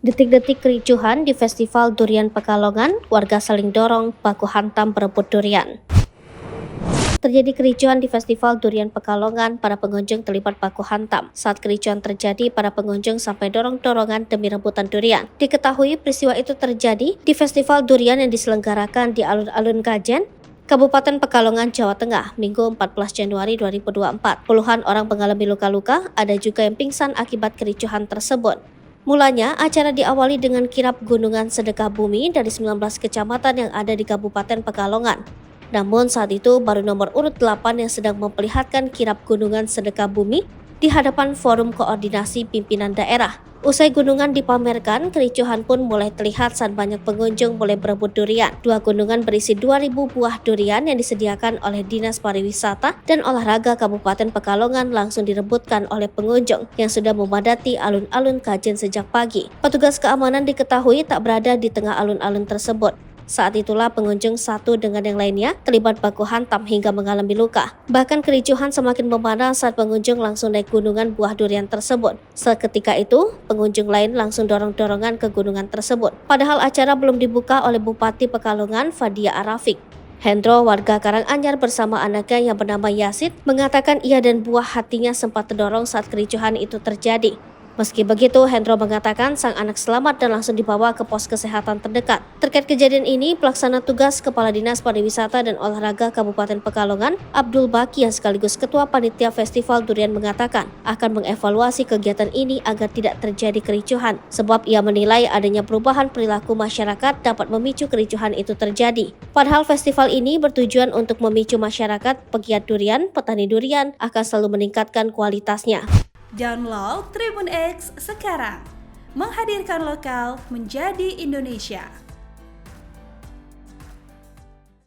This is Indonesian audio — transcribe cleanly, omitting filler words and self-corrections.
Detik-detik kericuhan di Festival Durian Pekalongan, warga saling dorong, baku hantam berebut durian. Terjadi kericuhan di Festival Durian Pekalongan, para pengunjung terlibat baku hantam. Saat kericuhan terjadi, para pengunjung sampai dorong-dorongan demi rebutan durian. Diketahui peristiwa itu terjadi di Festival Durian yang diselenggarakan di Alun-Alun Kajen, Kabupaten Pekalongan, Jawa Tengah, Minggu 14 Januari 2024. Puluhan orang mengalami luka-luka, ada juga yang pingsan akibat kericuhan tersebut. Mulanya, acara diawali dengan kirap gunungan sedekah bumi dari 19 kecamatan yang ada di Kabupaten Pekalongan. Namun saat itu baru nomor urut 8 yang sedang memperlihatkan kirap gunungan sedekah bumi di hadapan Forum Koordinasi Pimpinan Daerah. Usai gunungan dipamerkan, kericuhan pun mulai terlihat saat banyak pengunjung mulai berebut durian. Dua gunungan berisi 2.000 buah durian yang disediakan oleh Dinas Pariwisata dan Olahraga Kabupaten Pekalongan langsung direbutkan oleh pengunjung yang sudah memadati alun-alun Kajen sejak pagi. Petugas keamanan diketahui tak berada di tengah alun-alun tersebut. Saat itulah pengunjung satu dengan yang lainnya terlibat baku hantam hingga mengalami luka. Bahkan kericuhan semakin memanas saat pengunjung langsung naik gunungan buah durian tersebut. Seketika itu, pengunjung lain langsung dorong-dorongan ke gunungan tersebut. Padahal acara belum dibuka oleh Bupati Pekalongan, Fadia Arafik. Hendro, warga Karanganyar bersama anaknya yang bernama Yasid, mengatakan ia dan buah hatinya sempat terdorong saat kericuhan itu terjadi. Meski begitu, Hendro mengatakan sang anak selamat dan langsung dibawa ke pos kesehatan terdekat. Terkait kejadian ini, pelaksana tugas Kepala Dinas Pariwisata dan Olahraga Kabupaten Pekalongan, Abdul Baki yang sekaligus Ketua Panitia Festival Durian mengatakan akan mengevaluasi kegiatan ini agar tidak terjadi kericuhan, sebab ia menilai adanya perubahan perilaku masyarakat dapat memicu kericuhan itu terjadi. Padahal festival ini bertujuan untuk memicu masyarakat pegiat durian, petani durian akan selalu meningkatkan kualitasnya. Download Tribun X sekarang, menghadirkan lokal menjadi Indonesia.